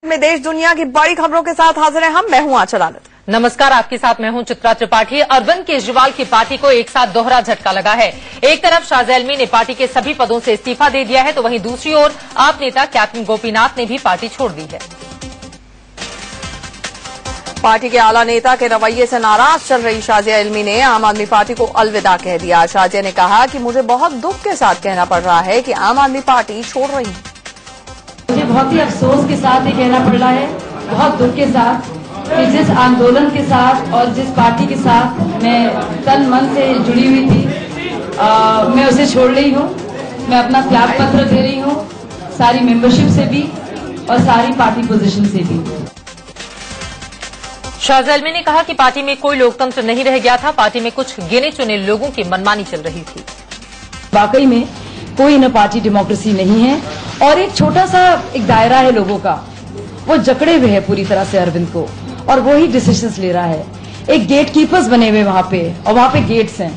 में देश दुनिया की बड़ी खबरों के साथ हाजिर हैं हम। मैं हूं आंचल आनंद। नमस्कार, आपके साथ मैं हूं चित्रा त्रिपाठी। अरविंद केजरीवाल की पार्टी को एक साथ दोहरा झटका लगा है। एक तरफ शाहज़ा इल्मी ने पार्टी के सभी पदों से इस्तीफा दे दिया है, तो वहीं दूसरी ओर आप नेता कैप्टन गोपीनाथ ने भी पार्टी छोड़ दी है। पार्टी के आला नेता के रवैये से नाराज चल रही शाहज़ा इल्मी ने आम आदमी पार्टी को अलविदा कह दिया। शाहज़ा ने कहा कि मुझे बहुत दुख के साथ कहना पड़ रहा है कि आम आदमी पार्टी छोड़ रही है। मुझे बहुत ही अफसोस के साथ ये कहना पड़ रहा है, बहुत दुख के साथ, कि जिस आंदोलन के साथ और जिस पार्टी के साथ मैं तन मन से जुड़ी हुई थी, मैं उसे छोड़ रही हूँ। मैं अपना त्याग पत्र दे रही हूँ, सारी मेंबरशिप से भी और सारी पार्टी पोजीशन से भी। शाहज़ा इल्मी ने कहा कि पार्टी में कोई लोकतंत्र नहीं रह गया था, पार्टी में कुछ गिने चुने लोगों की मनमानी चल रही थी। वाकई में कोई न पार्टी डेमोक्रेसी नहीं है और एक छोटा सा एक दायरा है लोगों का, वो जकड़े हुए है पूरी तरह से अरविंद को, और वो ही डिसीजंस ले रहा है। एक गेट कीपर्स बने हुए वहां पे, और वहां पे गेट्स हैं।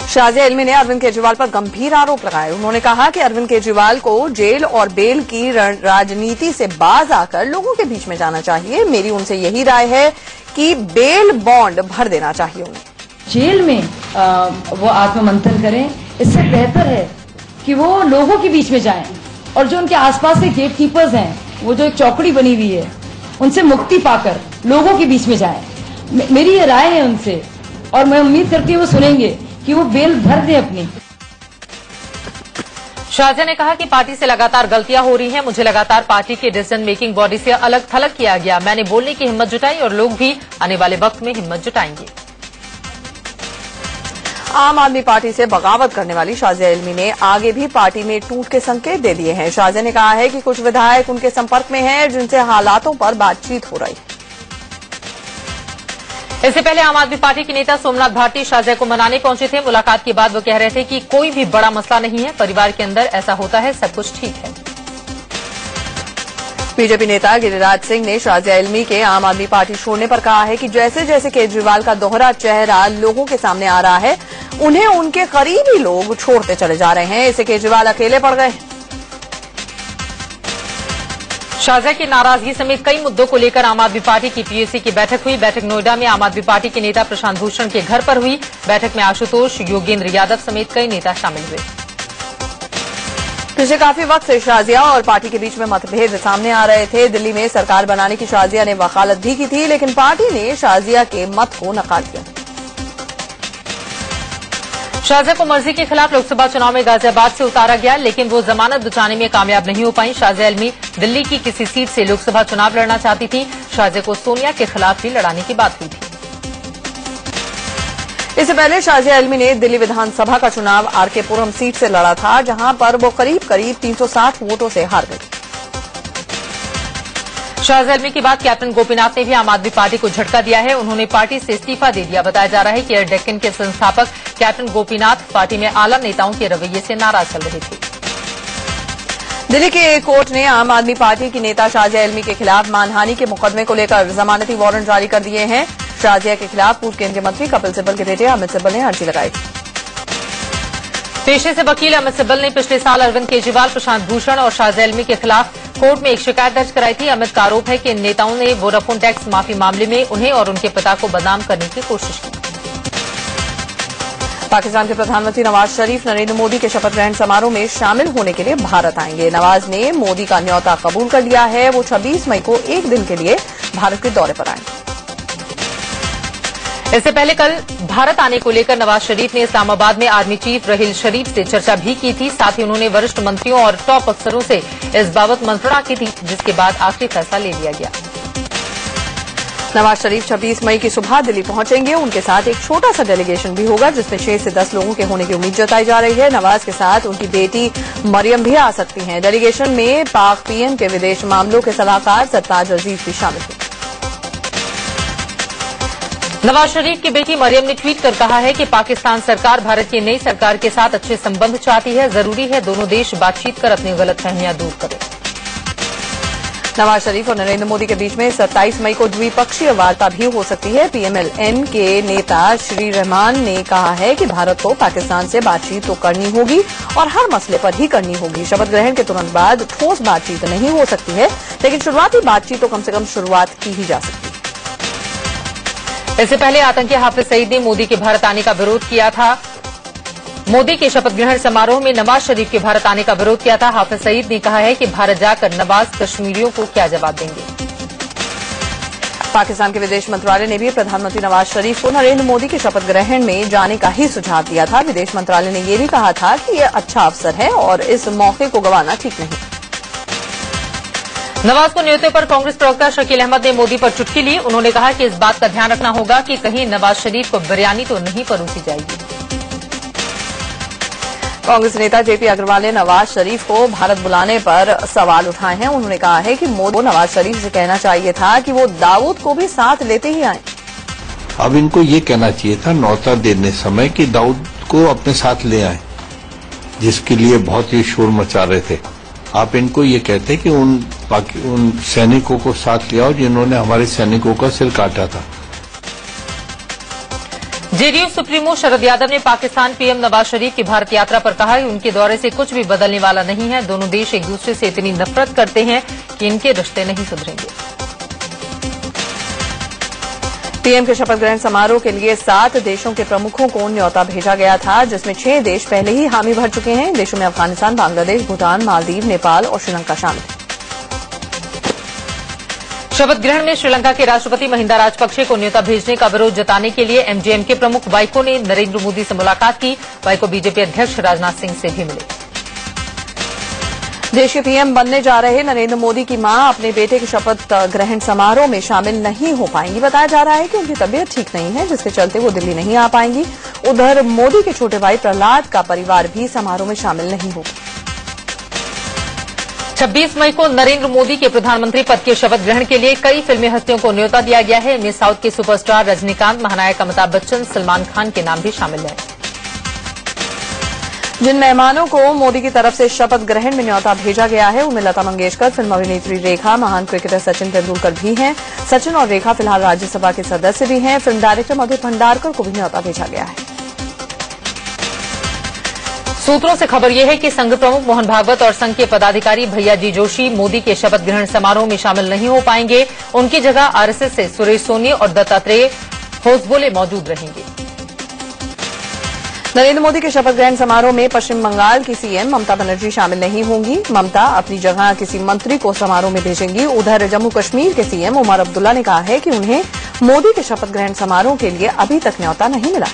शाहज़ा इल्मी ने अरविंद केजरीवाल पर गंभीर आरोप लगाए। उन्होंने कहा कि अरविंद केजरीवाल को जेल और बेल की राजनीति से बाज आकर लोगों के बीच में जाना चाहिए। मेरी उनसे यही राय है कि बेल बॉन्ड भर देना चाहिए उन्हें। जेल में वो आत्ममंथन करें, इससे बेहतर है कि वो लोगों के बीच में जाएं, और जो उनके आसपास के गेट कीपर्स हैं, वो जो एक चौकड़ी बनी हुई है, उनसे मुक्ति पाकर लोगों के बीच में जाएं। मेरी ये राय है उनसे, और मैं उम्मीद करती हूँ वो सुनेंगे कि वो बेल भर दे अपनी। शाहज़ा ने कहा कि पार्टी से लगातार गलतियां हो रही हैं, मुझे लगातार पार्टी के डिसीजन मेकिंग बॉडी से अलग थलग किया गया। मैंने बोलने की हिम्मत जुटाई और लोग भी आने वाले वक्त में हिम्मत जुटाएंगे। आम आदमी पार्टी से बगावत करने वाली शाहज़ा इल्मी ने आगे भी पार्टी में टूट के संकेत दे दिए हैं। शाहज़ा ने कहा है कि कुछ विधायक उनके संपर्क में हैं, जिनसे हालातों पर बातचीत हो रही है। इससे पहले आम आदमी पार्टी के नेता सोमनाथ भारती शाहज़ा को मनाने पहुंचे थे। मुलाकात के बाद वो कह रहे थे कि कोई भी बड़ा मसला नहीं है, परिवार के अंदर ऐसा होता है, सब कुछ ठीक है। बीजेपी नेता गिरिराज सिंह ने शाहज़ा इल्मी के आम आदमी पार्टी छोड़ने पर कहा है कि जैसे जैसे केजरीवाल का दोहरा चेहरा लोगों के सामने आ रहा है, उन्हें उनके करीबी लोग छोड़ते चले जा रहे हैं। इससे केजरीवाल अकेले पड़ गए। शाहज़ा की नाराजगी समेत कई मुद्दों को लेकर आम आदमी पार्टी की पीएसी की बैठक हुई। बैठक नोएडा में आम आदमी पार्टी के नेता प्रशांत भूषण के घर पर हुई। बैठक में आशुतोष, योगेंद्र यादव समेत कई नेता शामिल हुए। पिछले काफी वक्त से शाहज़ा और पार्टी के बीच में मतभेद सामने आ रहे थे। दिल्ली में सरकार बनाने की शाहज़ा ने वकालत भी की थी, लेकिन पार्टी ने शाहज़ा के मत को नकार दिया। शाहज़ा को मर्जी के खिलाफ लोकसभा चुनाव में गाजियाबाद से उतारा गया, लेकिन वो जमानत बचाने में कामयाब नहीं हो पाई। शाहज़ा इल्मी दिल्ली की किसी सीट से लोकसभा चुनाव लड़ना चाहती थी। शाहज़ा को सोनिया के खिलाफ भी लड़ाने की बात हुई थी। इससे पहले शाहज़ा इल्मी ने दिल्ली विधानसभा का चुनाव आरके पुरम सीट से लड़ा था, जहां पर वो करीब 360 वोटों से हार गई। शाहज़ा इल्मी के बाद कैप्टन गोपीनाथ ने भी आम आदमी पार्टी को झटका दिया है। उन्होंने पार्टी से इस्तीफा दे दिया। बताया जा रहा है कि एयर डेक्कन के संस्थापक कैप्टन गोपीनाथ पार्टी में आला नेताओं के रवैये से नाराज चल रहे थे। दिल्ली के एक कोर्ट ने आम आदमी पार्टी की नेता शाहज़ा इल्मी के खिलाफ मानहानि के मुकदमे को लेकर जमानती वारंट जारी कर दिए हैं। शाहज़ा के खिलाफ पूर्व केंद्रीय मंत्री कपिल सिब्बल के बेटे अमित सिब्बल ने अर्जी लगाई थी। पेशे से वकील अमित सिब्बल ने पिछले साल अरविंद केजरीवाल, प्रशांत भूषण और शाहज़ा इल्मी के खिलाफ कोर्ट में एक शिकायत दर्ज कराई थी। अमित का आरोप है कि इन नेताओं ने वोडाफोन टैक्स माफी मामले में उन्हें और उनके पिता को बदनाम करने की कोशिश की। पाकिस्तान के प्रधानमंत्री नवाज शरीफ नरेंद्र मोदी के शपथ ग्रहण समारोह में शामिल होने के लिए भारत आएंगे। नवाज ने मोदी का न्योता कबूल कर लिया है। वो 26 मई को एक दिन के लिए भारत के दौरे पर आएंगे। इससे पहले कल भारत आने को लेकर नवाज शरीफ ने इस्लामाबाद में आर्मी चीफ रहील शरीफ से चर्चा भी की थी। साथ ही उन्होंने वरिष्ठ मंत्रियों और टॉप अफसरों से इस बाबत मंत्रणा की थी, जिसके बाद आखिरी फैसला ले लिया गया। नवाज शरीफ 26 मई की सुबह दिल्ली पहुंचेंगे। उनके साथ एक छोटा सा डेलीगेशन भी होगा, जिसमें 6 से 10 लोगों के होने की उम्मीद जताई जा रही है। नवाज के साथ उनकी बेटी मरियम भी आ सकती हैं। डेलीगेशन में पाक पीएम के विदेश मामलों के सलाहकार सरताज अजीज भी शामिल हैं। नवाज शरीफ की बेटी मरियम ने ट्वीट कर कहा है कि पाकिस्तान सरकार भारत की नई सरकार के साथ अच्छे संबंध चाहती है। जरूरी है दोनों देश बातचीत कर अपनी गलतफहमियां दूर करें। नवाज शरीफ और नरेंद्र मोदी के बीच में 27 मई को द्विपक्षीय वार्ता भी हो सकती है। पीएमएल-एन के नेता श्री रहमान ने कहा है कि भारत को पाकिस्तान से बातचीत तो करनी होगी और हर मसले पर ही करनी होगी। शपथ ग्रहण के तुरंत बाद ठोस बातचीत नहीं हो सकती है, लेकिन शुरुआती बातचीत तो कम से कम शुरुआत की ही जा सकती है। इससे पहले आतंकी हाफिज सईद ने मोदी के भारत आने का विरोध किया था। मोदी के शपथ ग्रहण समारोह में नवाज शरीफ के भारत आने का विरोध किया था। हाफिज सईद ने कहा है कि भारत जाकर नवाज कश्मीरियों को क्या जवाब देंगे। पाकिस्तान के विदेश मंत्रालय ने भी प्रधानमंत्री नवाज शरीफ को नरेंद्र मोदी के शपथ ग्रहण में जाने का ही सुझाव दिया था। विदेश मंत्रालय ने यह भी कहा था कि यह अच्छा अवसर है और इस मौके को गंवाना ठीक नहीं। नवाज को न्योते पर कांग्रेस प्रवक्ता शकील अहमद ने मोदी पर चुटकी ली। उन्होंने कहा कि इस बात का ध्यान रखना होगा कि कहीं नवाज शरीफ को बिरयानी तो नहीं परोसी जाएगी। कांग्रेस नेता जेपी अग्रवाल ने नवाज शरीफ को भारत बुलाने पर सवाल उठाए हैं। उन्होंने कहा है कि मोदी को नवाज शरीफ से कहना चाहिए था कि वो दाऊद को भी साथ लेते ही आए। अब इनको ये कहना चाहिए था न्योता देने समय कि दाऊद को अपने साथ ले आए, जिसके लिए बहुत ही शोर मचा रहे थे। आप इनको ये कहते कि उन सैनिकों को साथ ले आओ जिन्होंने हमारे सैनिकों का सिर काटा था। जेडीयू सुप्रीमो शरद यादव ने पाकिस्तान पीएम नवाज शरीफ की भारत यात्रा पर कहा कि उनके दौरे से कुछ भी बदलने वाला नहीं है। दोनों देश एक दूसरे से इतनी नफरत करते हैं कि इनके रिश्ते नहीं सुधरेंगे। पीएम के शपथ ग्रहण समारोह के लिए 7 देशों के प्रमुखों को न्योता भेजा गया था, जिसमें 6 देश पहले ही हामी भर चुके हैं। इन देशों में अफगानिस्तान, बांग्लादेश, भूटान, मालदीव, नेपाल और श्रीलंका शामिल है। शपथ ग्रहण में श्रीलंका के राष्ट्रपति महिंदा राजपक्षे को न्योता भेजने का विरोध जताने के लिए एमजीएम के प्रमुख वाइको ने नरेंद्र मोदी से मुलाकात की। वाइको बीजेपी अध्यक्ष राजनाथ सिंह से भी मिले। देश के पीएम बनने जा रहे नरेंद्र मोदी की मां अपने बेटे के शपथ ग्रहण समारोह में शामिल नहीं हो पाएंगी। बताया जा रहा है कि उनकी तबीयत ठीक नहीं है, जिसके चलते वो दिल्ली नहीं आ पाएंगी। उधर मोदी के छोटे भाई प्रहलाद का परिवार भी समारोह में शामिल नहीं होगा। 26 मई को नरेंद्र मोदी के प्रधानमंत्री पद के शपथ ग्रहण के लिए कई फिल्मी हस्तियों को न्योता दिया गया है। इनमें साउथ के सुपरस्टार रजनीकांत, महानायक अमिताभ बच्चन, सलमान खान के नाम भी शामिल हैं। जिन मेहमानों को मोदी की तरफ से शपथ ग्रहण में न्योता भेजा गया है उनमें लता मंगेशकर, फिल्म अभिनेत्री रेखा, महान क्रिकेटर सचिन तेंदुलकर भी हैं। सचिन और रेखा फिलहाल राज्यसभा के सदस्य भी हैं। फिल्म डायरेक्टर मधुर भंडारकर को भी न्योता भेजा गया है। सूत्रों से खबर यह है कि संघ प्रमुख मोहन भागवत और संघ के पदाधिकारी भैयाजी जोशी मोदी के शपथ ग्रहण समारोह में शामिल नहीं हो पाएंगे। उनकी जगह आरएसएस से सुरेश सोनी और दत्तात्रेय होसबोले मौजूद रहेंगे। नरेंद्र मोदी के शपथ ग्रहण समारोह में पश्चिम बंगाल की सीएम ममता बनर्जी शामिल नहीं होंगी। ममता अपनी जगह किसी मंत्री को समारोह में भेजेंगी। उधर जम्मू कश्मीर के सीएम उमर अब्दुल्ला ने कहा है कि उन्हें मोदी के शपथ ग्रहण समारोह के लिए अभी तक न्योता नहीं मिला।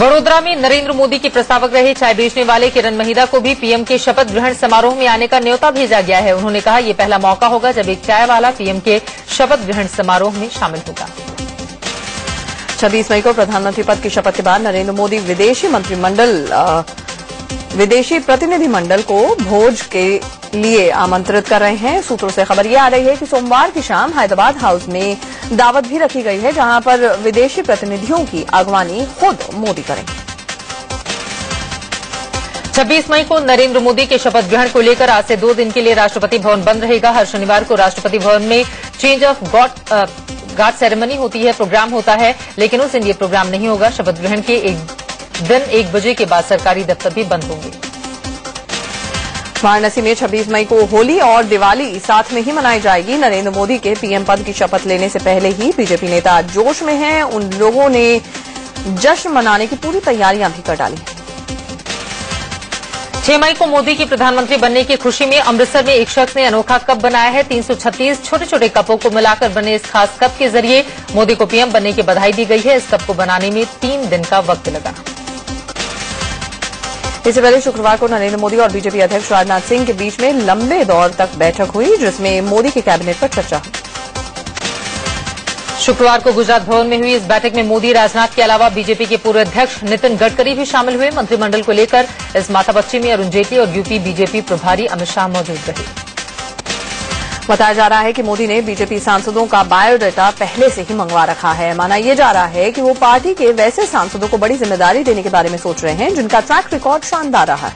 वडोदरा में नरेंद्र मोदी के प्रस्तावक रहे चाय बेचने वाले किरण महिदा को भी पीएम के शपथ ग्रहण समारोह में आने का न्योता भेजा गया है। उन्होंने कहा यह पहला मौका होगा जब एक चाय वाला पीएम के शपथ ग्रहण समारोह में शामिल होगा। 26 मई को प्रधानमंत्री पद की शपथ के बाद नरेंद्र मोदी विदेशी प्रतिनिधिमंडल को भोज के लिए आमंत्रित कर रहे हैं। सूत्रों से खबर यह आ रही है कि सोमवार की शाम हैदराबाद हाउस में दावत भी रखी गई है, जहां पर विदेशी प्रतिनिधियों की अगवानी खुद मोदी करेंगे। 26 मई को नरेंद्र मोदी के शपथ ग्रहण को लेकर आज से 2 दिन के लिए राष्ट्रपति भवन बंद रहेगा। हर शनिवार को राष्ट्रपति भवन में चेंज ऑफ गार्ड सेरेमनी होती है, प्रोग्राम होता है, लेकिन उस दिन ये प्रोग्राम नहीं होगा। शपथ ग्रहण के एक दिन 1 बजे के बाद सरकारी दफ्तर भी बंद होंगे। वाराणसी में 26 मई को होली और दिवाली साथ में ही मनाई जाएगी। नरेंद्र मोदी के पीएम पद की शपथ लेने से पहले ही बीजेपी नेता जोश में हैं। उन लोगों ने जश्न मनाने की पूरी तैयारियां भी कर डाली हैं। 6 मई को मोदी की प्रधानमंत्री बनने की खुशी में अमृतसर में एक शख्स ने अनोखा कप बनाया है। 336 छोटे छोटे कपों को मिलाकर बने इस खास कप के जरिए मोदी को पीएम बनने की बधाई दी गई है। इस कप को बनाने में 3 दिन का वक्त लगा। इससे पहले शुक्रवार को नरेंद्र मोदी और बीजेपी अध्यक्ष राजनाथ सिंह के बीच में लंबे दौर तक बैठक हुई, जिसमें मोदी के कैबिनेट पर चर्चा हुई। शुक्रवार को गुजरात भवन में हुई इस बैठक में मोदी, राजनाथ के अलावा बीजेपी के पूर्व अध्यक्ष नितिन गडकरी भी शामिल हुए। मंत्रिमंडल को लेकर इस माथापच्ची में अरुण जेटली और यूपी बीजेपी प्रभारी अमित शाह मौजूद रहे। बताया जा रहा है कि मोदी ने बीजेपी सांसदों का बायोडाटा पहले से ही मंगवा रखा है। माना यह जा रहा है कि वो पार्टी के वैसे सांसदों को बड़ी जिम्मेदारी देने के बारे में सोच रहे हैं जिनका ट्रैक रिकॉर्ड शानदार रहा है।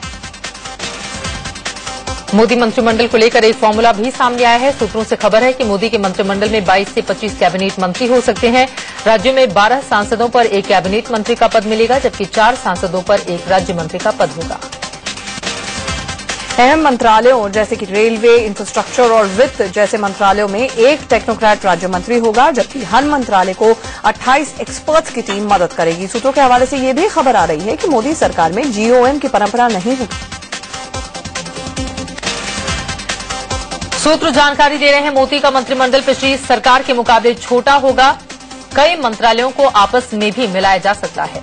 मोदी मंत्रिमंडल को लेकर एक फॉर्मूला भी सामने आया है। सूत्रों से खबर है कि मोदी के मंत्रिमंडल में 22 से 25 कैबिनेट मंत्री हो सकते हैं। राज्यों में 12 सांसदों पर एक कैबिनेट मंत्री का पद मिलेगा, जबकि 4 सांसदों पर एक राज्य मंत्री का पद होगा। अहम मंत्रालयों जैसे कि रेलवे, इंफ्रास्ट्रक्चर और वित्त जैसे मंत्रालयों में एक टेक्नोक्रेट राज्य मंत्री होगा, जबकि हर मंत्रालय को 28 एक्सपर्ट्स की टीम मदद करेगी। सूत्रों के हवाले से यह भी खबर आ रही है कि मोदी सरकार में जीओएम की परंपरा नहीं होगी। सूत्र जानकारी दे रहे हैं, मोदी का मंत्रिमंडल पिछली सरकार के मुकाबले छोटा होगा। कई मंत्रालयों को आपस में भी मिलाया जा सकता है।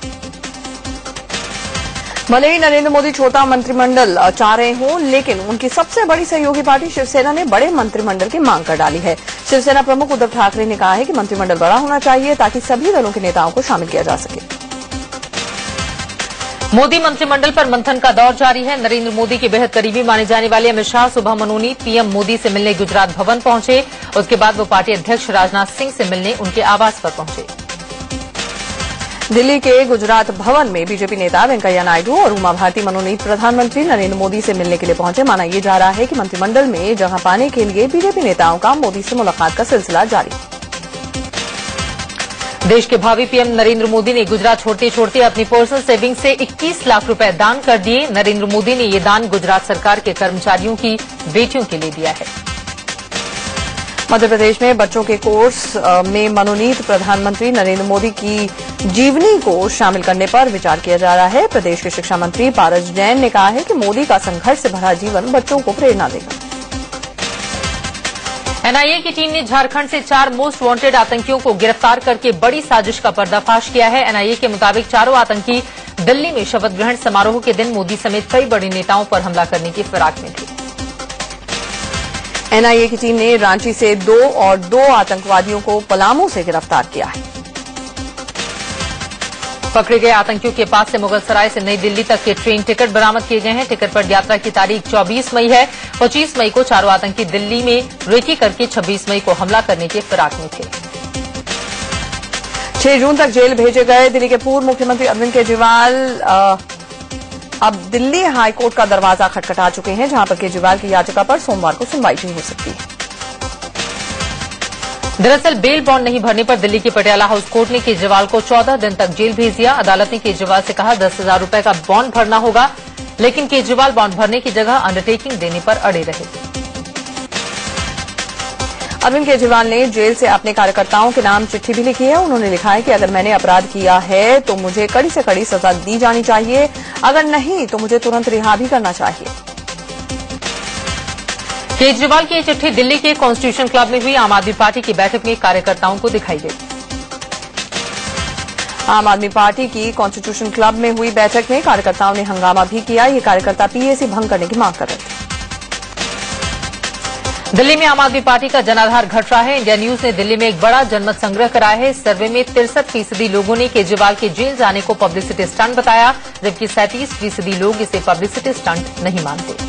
भले ही नरेंद्र मोदी छोटा मंत्रिमंडल चाह रहे हों, लेकिन उनकी सबसे बड़ी सहयोगी पार्टी शिवसेना ने बड़े मंत्रिमंडल की मांग कर डाली है। शिवसेना प्रमुख उद्धव ठाकरे ने कहा है कि मंत्रिमंडल बड़ा होना चाहिए ताकि सभी दलों के नेताओं को शामिल किया जा सके। मोदी मंत्रिमंडल पर मंथन का दौर जारी है। नरेंद्र मोदी के बेहद करीबी माने जाने वाले अमित शाह सुबह मनोनीत पीएम मोदी से मिलने गुजरात भवन पहुंचे। उसके बाद वो पार्टी अध्यक्ष राजनाथ सिंह से मिलने उनके आवास पर पहुंचे। दिल्ली के गुजरात भवन में बीजेपी नेता वेंकैया नायडू और उमा भारती मनोनीत प्रधानमंत्री नरेंद्र मोदी से मिलने के लिए पहुंचे। माना यह जा रहा है कि मंत्रिमंडल में जगह पाने के लिए बीजेपी नेताओं का मोदी से मुलाकात का सिलसिला जारी है। देश के भावी पीएम नरेंद्र मोदी ने गुजरात छोड़ते छोड़ते अपनी पर्सनल सेविंग से 21 लाख रुपए दान कर दिए। नरेंद्र मोदी ने ये दान गुजरात सरकार के कर्मचारियों की बेटियों के लिए दिया है। मध्य प्रदेश में बच्चों के कोर्स में मनोनीत प्रधानमंत्री नरेंद्र मोदी की जीवनी को शामिल करने पर विचार किया जा रहा है। प्रदेश के शिक्षा मंत्री पारस जैन ने कहा है कि मोदी का संघर्ष से भरा जीवन बच्चों को प्रेरणा देगा। एनआईए की टीम ने झारखंड से 4 मोस्ट वांटेड आतंकियों को गिरफ्तार करके बड़ी साजिश का पर्दाफाश किया है। एनआईए के मुताबिक चारों आतंकी दिल्ली में शपथ ग्रहण समारोह के दिन मोदी समेत कई बड़े नेताओं पर हमला करने की फिराक में थे। एनआईए की टीम ने रांची से 2 और 2 आतंकवादियों को पलामू से गिरफ्तार किया है। पकड़े गए आतंकियों के पास से मुगलसराय से नई दिल्ली तक के ट्रेन टिकट बरामद किए गए हैं। टिकट पर यात्रा की तारीख 24 मई है। 25 मई को चारों आतंकी दिल्ली में रेकी करके 26 मई को हमला करने के फिराक में थे। 6 जून तक जेल भेजे गए दिल्ली के पूर्व मुख्यमंत्री अरविंद केजरीवाल अब दिल्ली हाईकोर्ट का दरवाजा खटखटा चुके हैं, जहां पर केजरीवाल की याचिका पर सोमवार को सुनवाई भी हो सकती है। दरअसल बेल बॉन्ड नहीं भरने पर दिल्ली के पटियाला हाउस कोर्ट ने केजरीवाल को 14 दिन तक जेल भेज दिया। अदालत ने केजरीवाल से कहा 10,000 रुपए का बॉन्ड भरना होगा, लेकिन केजरीवाल बॉन्ड भरने की जगह अंडरटेकिंग देने पर अड़े रहे। अरविंद केजरीवाल ने जेल से अपने कार्यकर्ताओं के नाम चिट्ठी भी लिखी है। उन्होंने लिखा है कि अगर मैंने अपराध किया है तो मुझे कड़ी से कड़ी सजा दी जानी चाहिए, अगर नहीं तो मुझे तुरंत रिहा भी करना चाहिए। केजरीवाल की ये चिट्ठी दिल्ली के कॉन्स्टिट्यूशन क्लब में हुई आम आदमी पार्टी की बैठक में कार्यकर्ताओं को दिखाई गई। आम आदमी पार्टी की कॉन्स्टिट्यूशन क्लब में हुई बैठक में कार्यकर्ताओं ने हंगामा भी किया। ये कार्यकर्ता पीएसी भंग करने की मांग कर रहे थे। दिल्ली में आम आदमी पार्टी का जनाधार घट रहा है। इंडिया न्यूज ने दिल्ली में एक बड़ा जनमत संग्रह कराया है। इस सर्वे में 63% लोगों ने केजरीवाल के जेल जाने को पब्लिसिटी स्टंट बताया, जबकि 37% लोग इसे पब्लिसिटी स्टंट नहीं मानते।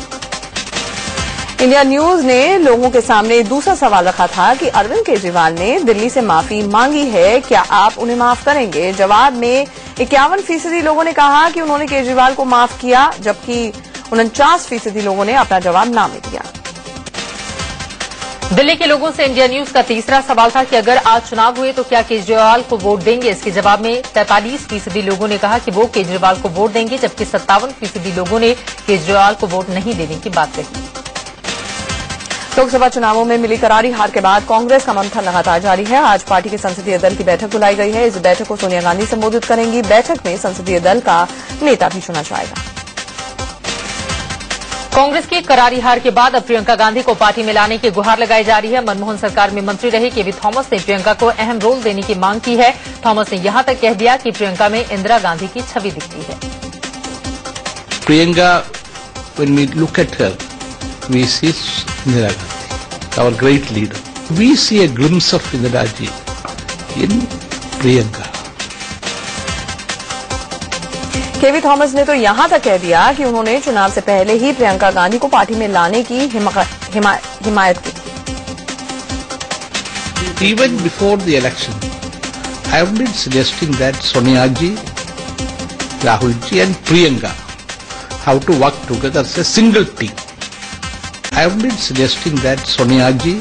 इंडिया न्यूज ने लोगों के सामने दूसरा सवाल रखा था कि अरविंद केजरीवाल ने दिल्ली से माफी मांगी है, क्या आप उन्हें माफ करेंगे? जवाब में 51% लोगों ने कहा कि उन्होंने केजरीवाल को माफ किया, जबकि 49% लोगों ने अपना जवाब ना में दिया। दिल्ली के लोगों से इंडिया न्यूज का तीसरा सवाल था कि अगर आज चुनाव हुए तो क्या केजरीवाल को वोट देंगे? इसके जवाब में 43% लोगों ने कहा कि वो केजरीवाल को वोट देंगे, जबकि 57% लोगों ने केजरीवाल को वोट नहीं देने की बात कही। लोकसभा चुनावों में मिली करारी हार के बाद कांग्रेस का मंथन लगातार जारी है। आज पार्टी के संसदीय दल की बैठक बुलाई गई है। इस बैठक को सोनिया गांधी संबोधित करेंगी। बैठक में संसदीय दल का नेता भी चुना जाएगा। कांग्रेस की करारी हार के बाद अब प्रियंका गांधी को पार्टी में लाने की गुहार लगाई जा रही है। मनमोहन सरकार में मंत्री रहे केवी थॉमस ने प्रियंका को अहम रोल देने की मांग की है। थॉमस ने यहां तक कह दिया कि प्रियंका में इंदिरा गांधी की छवि दिखती है। Priyanka, when we look at her, we see Indira Gandhi, our great leader. We see a glimpse of Indira Ji in Priyanka. KV Thomas ने तो यहां तक कह दिया कि उन्होंने चुनाव से पहले ही प्रियंका गांधी को पार्टी में लाने की हिमायत की थी। Even before the election, I have been suggesting that Sonia Ji, Rahul Ji and Priyanka have to work together as a single team. I have been suggesting that Sonia ji,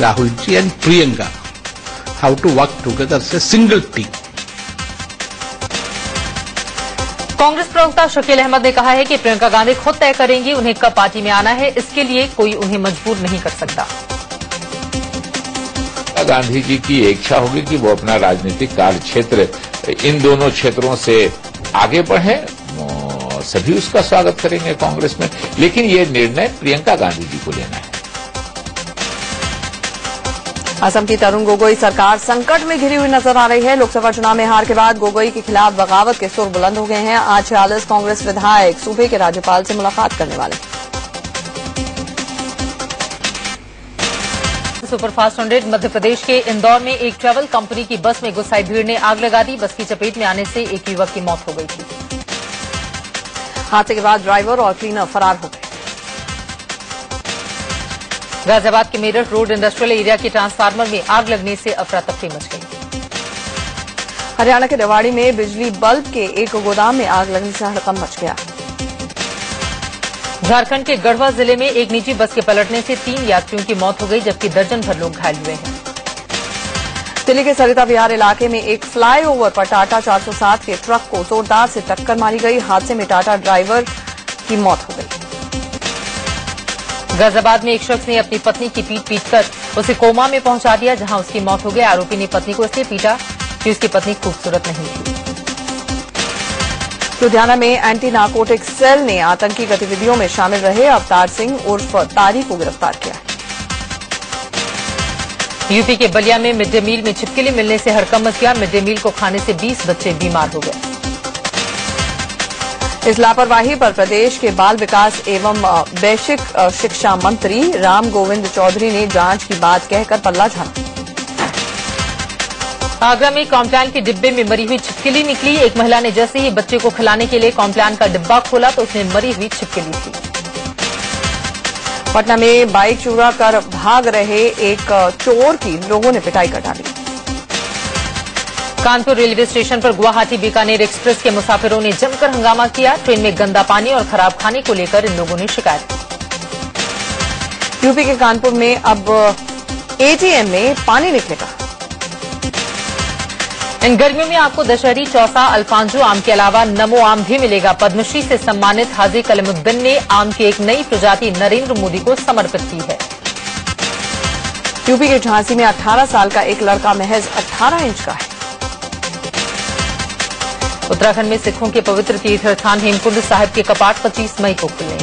Rahul ji and Priyanka have to work together as a single team. Congress प्रवक्ता शकील अहमद ने कहा है कि प्रियंका गांधी खुद तय करेंगी उन्हें कब पार्टी में आना है, इसके लिए कोई उन्हें मजबूर नहीं कर सकता। गांधी जी की इच्छा होगी कि वो अपना राजनीतिक कार्य क्षेत्र इन दोनों क्षेत्रों से आगे बढ़े, सभी उसका स्वागत करेंगे कांग्रेस में, लेकिन ये निर्णय प्रियंका गांधी जी को लेना है। असम की तरुण गोगोई सरकार संकट में घिरी हुई नजर आ रही है। लोकसभा चुनाव में हार के बाद गोगोई के खिलाफ बगावत के सुर बुलंद हो गए हैं। आज 46 कांग्रेस विधायक सूबे के राज्यपाल से मुलाकात करने वाले। सुपरफास्ट 100 मध्य प्रदेश के इंदौर में एक ट्रैवल कंपनी की बस में घुस आई भीड़ ने आग लगा दी। बस की चपेट में आने से एक युवक की मौत हो गई थी। हादसे के बाद ड्राइवर और क्लीनर फरार हो गए। गाजियाबाद के मेरठ रोड इंडस्ट्रियल एरिया के ट्रांसफार्मर में आग लगने से अफरा तफरी मच गई। हरियाणा के रेवाड़ी में बिजली बल्ब के एक गोदाम में आग लगने से हड़कंप मच गया। झारखंड के गढ़वा जिले में एक निजी बस के पलटने से 3 यात्रियों की मौत हो गई, जबकि दर्जन भर लोग घायल हुए हैं। दिल्ली के सरिता विहार इलाके में एक फ्लाईओवर पर टाटा 407 के ट्रक को जोरदार से टक्कर मारी गई। हादसे में टाटा ड्राइवर की मौत हो गई। गाजियाबाद में एक शख्स ने अपनी पत्नी की पीटकर उसे कोमा में पहुंचा दिया, जहां उसकी मौत हो गई। आरोपी ने पत्नी को इसलिए पीटा कि उसकी पत्नी खूबसूरत नहीं थी। लुधियाना में एंटी नारकोटिक सेल ने आतंकी गतिविधियों में शामिल रहे अवतार सिंह उर्फ तारी को गिरफ्तार किया। यूपी के बलिया में मिड डे मील में छिपकली मिलने से हड़कंप मच गया। मिड डे मील को खाने से 20 बच्चे बीमार हो गए। इस लापरवाही पर प्रदेश के बाल विकास एवं वैश्विक शिक्षा मंत्री राम गोविंद चौधरी ने जांच की बात कहकर पल्ला झाड़ा। आगरा में कॉम्प्लान के डिब्बे में मरी हुई छिपकली निकली। एक महिला ने जैसे ही बच्चे को खिलाने के लिए कॉम्प्लान का डिब्बा खोला तो उसमें मरी हुई छिपकली थी। पटना में बाइक चुरा कर भाग रहे एक चोर की लोगों ने पिटाई कर डाली। कानपुर रेलवे स्टेशन पर गुवाहाटी बीकानेर एक्सप्रेस के मुसाफिरों ने जमकर हंगामा किया। ट्रेन में गंदा पानी और खराब खाने को लेकर इन लोगों ने शिकायत की। यूपी के कानपुर में अब एटीएम में पानी निकलेगा। इन गर्मियों में आपको दशहरी चौसा अल्फांजो आम के अलावा नमो आम भी मिलेगा। पद्मश्री से सम्मानित हाजी कलीमुद्दीन ने आम की एक नई प्रजाति नरेंद्र मोदी को समर्पित की है। यूपी के झांसी में 18 साल का एक लड़का महज 18 इंच का है। उत्तराखंड में सिखों के पवित्र तीर्थ स्थान हेमकुंड साहिब के कपाट 25 मई को खुलेंगे।